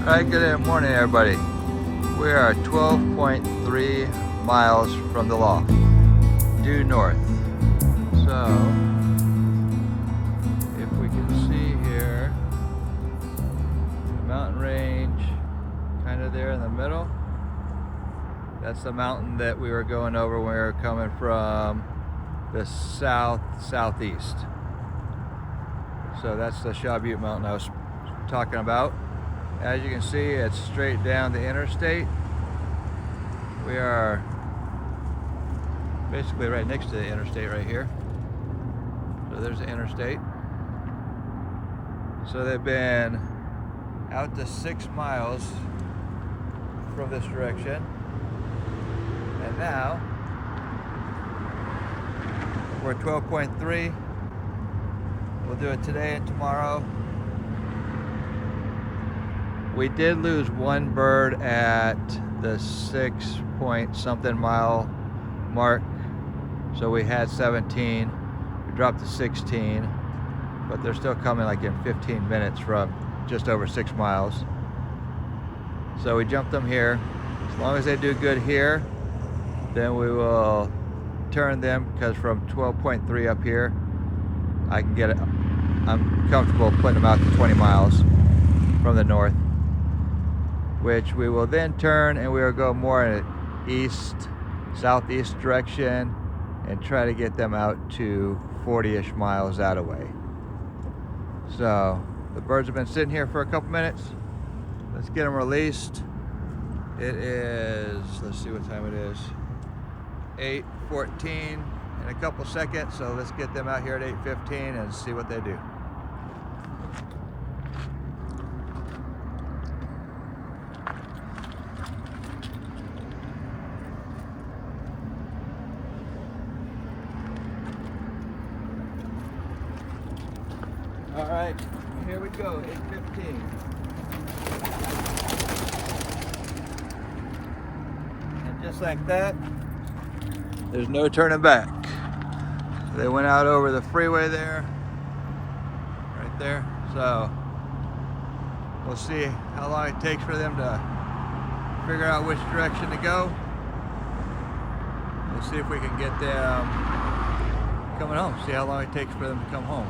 Alright, good morning everybody. We are 12.3 miles from the loft, due north. So, if we can see here, the mountain range kind of there in the middle. That's the mountain that we were going over when we were coming from the southeast. So that's the Shaw Butte mountain I was talking about. As you can see, it's straight down the interstate. We are basically right next to the interstate right here. So there's the interstate. So they've been out to 6 miles from this direction. And now we're at 12.3. We'll do it today and tomorrow. We did lose one bird at the 6 point something mile mark. So we had 17, we dropped to 16, but they're still coming like in 15 minutes from just over 6 miles. So we jumped them here. As long as they do good here, then we will turn them, because from 12.3 up here, I can get it. I'm comfortable putting them out to 20 miles from the north, which we will then turn and we will go more in an southeast direction and try to get them out to 40-ish miles that way. So the birds have been sitting here for a couple minutes. Let's get them released. It is, let's see what time it is, 8:14 in a couple seconds. So let's get them out here at 8:15 and see what they do. All right, here we go, 8:15. And just like that, there's no turning back. They went out over the freeway there, right there. So we'll see how long it takes for them to figure out which direction to go. We'll see if we can get them coming home, see how long it takes for them to come home.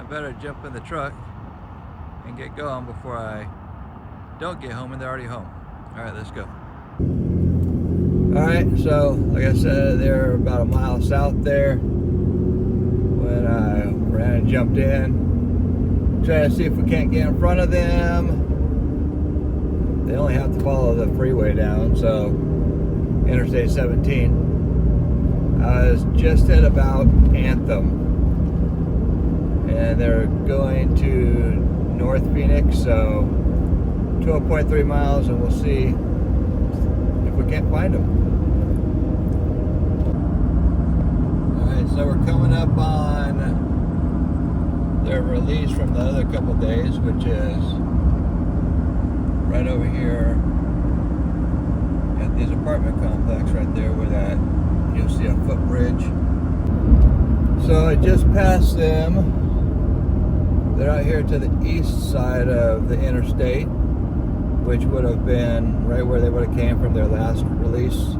Better jump in the truck and get going before I don't get home and they're already home. All right, let's go. All right, so like I said, they're about a mile south there when I ran and jumped in. Try to see if we can't get in front of them. They only have to follow the freeway down, so Interstate 17. I was just at about Anthem, and they're going to North Phoenix, so 12.3 miles, and we'll see if we can't find them. Alright, so we're coming up on their release from the other couple days, which is right over here at this apartment complex right there where that you'll see a footbridge. So I just passed them. They're out here to the east side of the interstate, which would have been right where they would have came from their last release.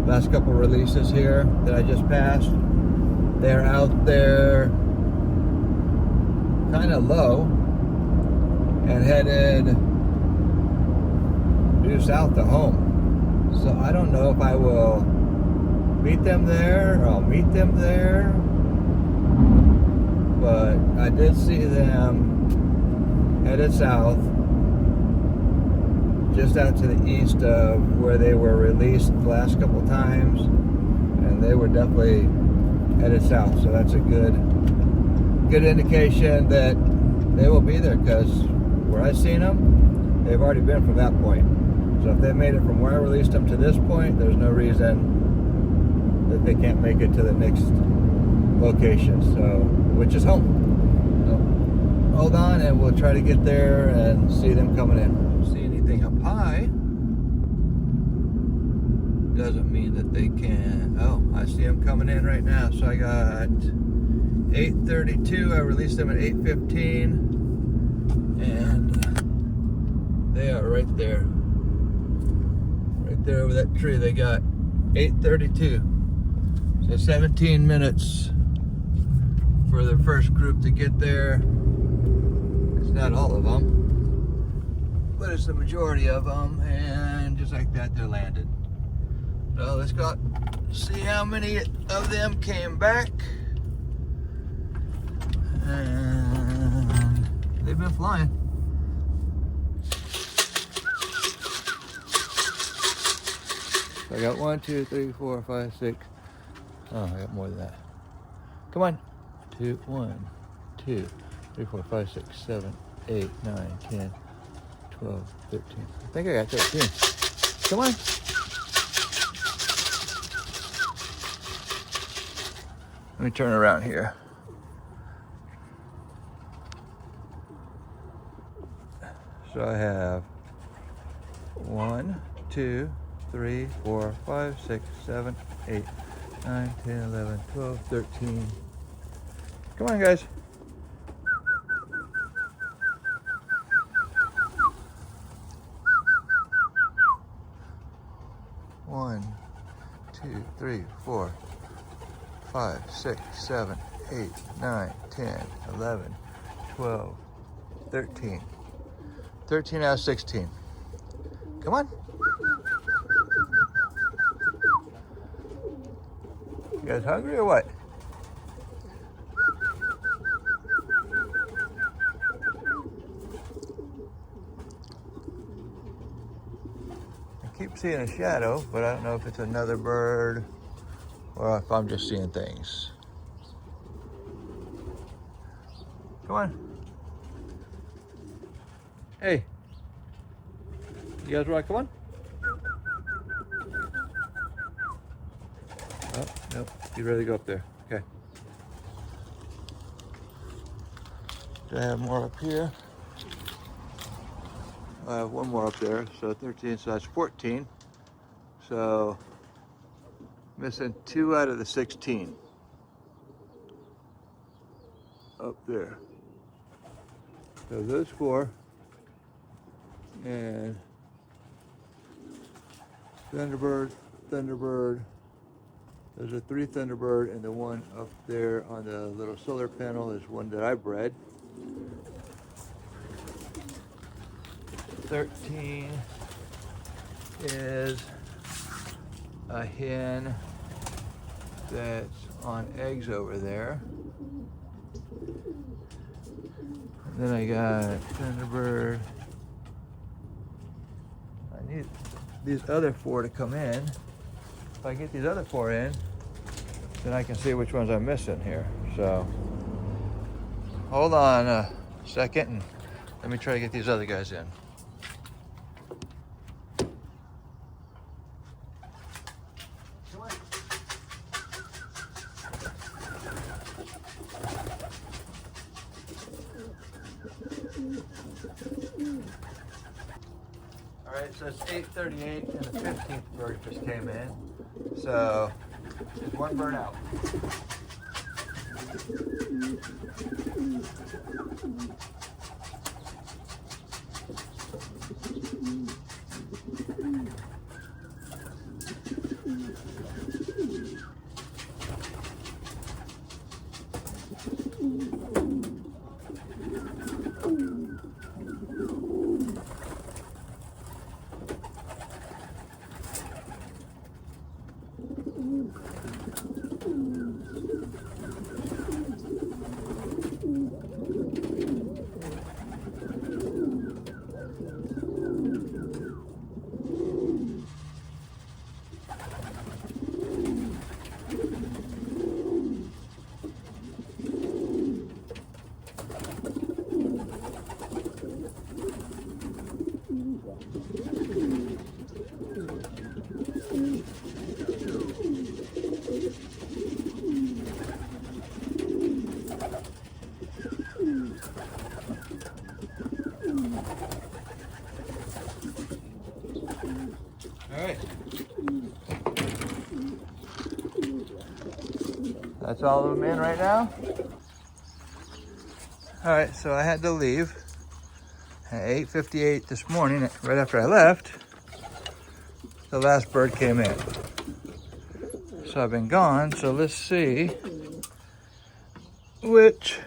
last couple releases here that I just passed. They're out there kind of low and headed due south to home. So I don't know if I will meet them there or I'll meet them there, but I did see them headed south just out to the east of where they were released the last couple times, and they were definitely headed south. So that's a good indication that they will be there, because where I've seen them, they've already been from that point. So if they made it from where I released them to this point, there's no reason that they can't make it to the next location, so which is home. So hold on, and we'll try to get there and see them coming in. See anything up high doesn't mean that they can. Oh, I see them coming in right now. So I got 8:32. I released them at 8:15, and they are right there over that tree. They got 8:32, so 17 minutes for the first group to get there. It's not all of them, but it's the majority of them, and just like that, they're landed. So let's go see how many of them came back. And they've been flying. So I got 1, 2, 3, 4, 5, 6. Oh, I got more than that. Come on. 1, 2, 3, 4, 5, 6, 7, 8, 9, 10, 12, 13. I think I got 13. Come on. Let me turn around here. So I have 1, 2, 3, 4, 5, 6, 7, 8, 9, 10, 11, 12, 13. Come on, guys. One, 2, 3, 4, 5, 6, 7, 8, 9, 10, 11, 12, 13. 13 out of 16. Come on. You guys hungry or what? I keep seeing a shadow, but I don't know if it's another bird or if I'm just seeing things. Come on. Hey, you guys want to come on? Oh, nope, you'd rather go up there. Okay. Do I have more up here? I have one more up there, so 13, so that's 14. So, missing 2 out of the 16. Up there. So those 4. And Thunderbird, Thunderbird. There's a 3 Thunderbird, and the one up there on the little solar panel is one that I bred. 13 is a hen that's on eggs over there. And then I got Thunderbird. I need these other 4 to come in. If I get these other 4 in, then I can see which ones I'm missing here. So hold on a second and let me try to get these other guys in. All right, so it's 8:38 and the 15th bird just came in. So there's one bird out. All right. That's all of them in right now. All right, so I had to leave at 8:58 this morning. Right after I left, the last bird came in. So I've been gone, so let's see which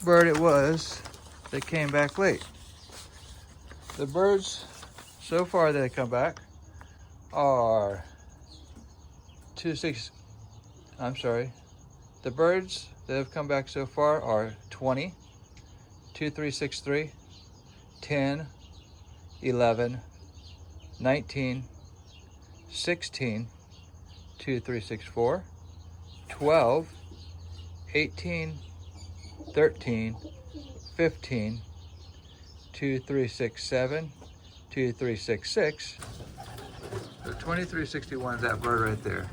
bird it was that came back late. The birds so far that have come back are the birds that have come back so far are 20, 2363, 10, 11, 19, 16, 2364, 12, 18, 13, 15, 2367, 2366. So 2361 is that bird right there.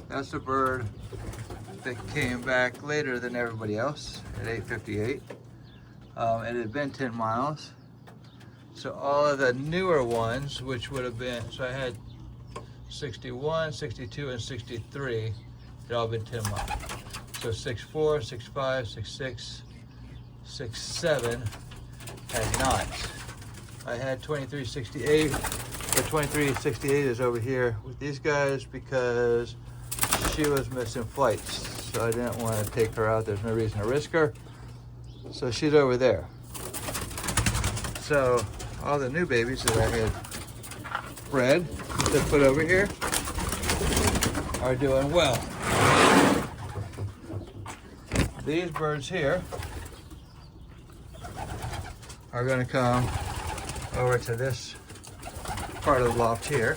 That's the bird that came back later than everybody else at 8:58. It had been 10 miles. So all of the newer ones, which would have been, so I had 61, 62, and 63, they'd all been 10 miles. So 64, 65, 66, 67 had not. I had 2368, but 2368 is over here with these guys because she was missing flights. So I didn't want to take her out. There's no reason to risk her. So she's over there. So all the new babies that I had bred to put over here are doing well. These birds here are going to come over to this part of the loft here,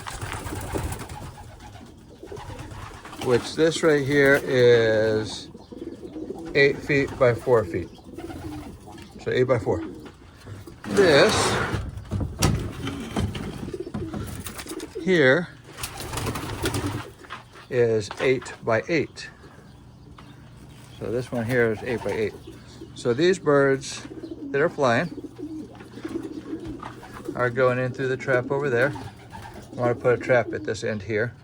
which this right here is 8 feet by 4 feet. So 8 by 4. This here is 8 by 8. So this one here is 8 by 8. So these birds that are flying are going in through the trap over there. I want to put a trap at this end here.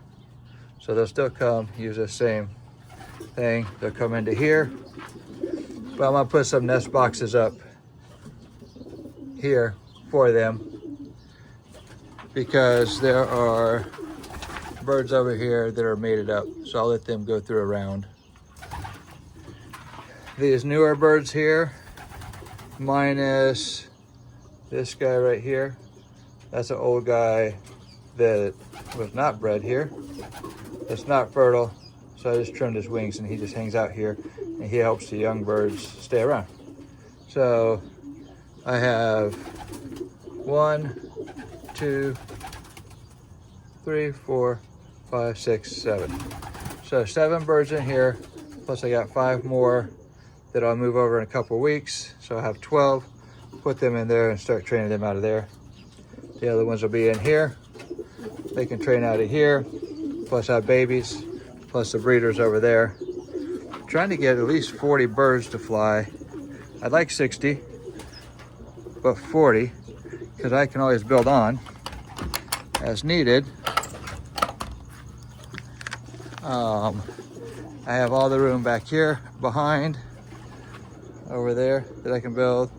So they'll still come, use the same thing. They'll come into here. But I'm gonna put some nest boxes up here for them because there are birds over here that are mated up. So I'll let them go through a round. These newer birds here, minus this guy right here, that's an old guy that was not bred here. It's not fertile, so I just trimmed his wings and he just hangs out here and he helps the young birds stay around. So I have 1, 2, 3, 4, 5, 6, 7. So 7 birds in here, plus I got 5 more that I'll move over in a couple weeks. So I have 12, put them in there and start training them out of there. The other ones will be in here. They can train out of here, plus have babies, plus the breeders over there. I'm trying to get at least 40 birds to fly. I'd like 60, but 40, because I can always build on as needed. I have all the room back here behind, over there, that I can build.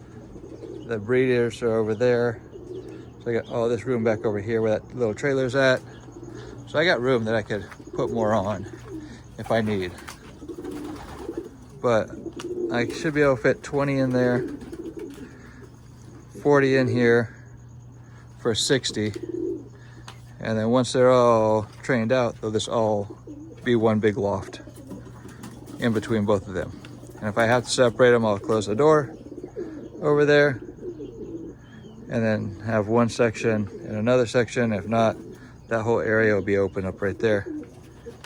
The breeders are over there. So I got all this room back over here where that little trailer's at. So I got room that I could put more on if I need. But I should be able to fit 20 in there, 40 in here for 60. And then once they're all trained out, they'll just all be one big loft in between both of them. And if I have to separate them, I'll close the door over there and then have one section and another section. If not, that whole area will be open up right there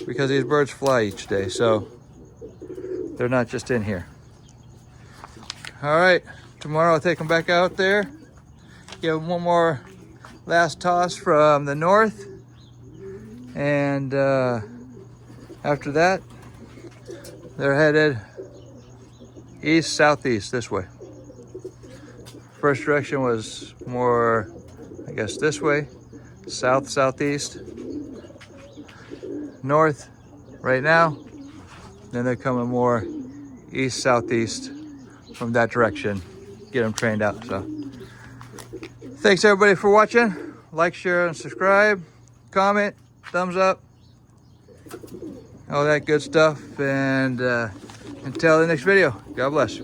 because these birds fly each day, so they're not just in here. All right, tomorrow I'll take them back out there, give them one more last toss from the north, and after that they're headed east southeast this way. First direction was more, I guess, this way, south southeast, north right now. Then they're coming more east southeast from that direction. Get them trained out. So thanks everybody for watching. Like, share, and subscribe. Comment, thumbs up, all that good stuff. And until the next video, God bless.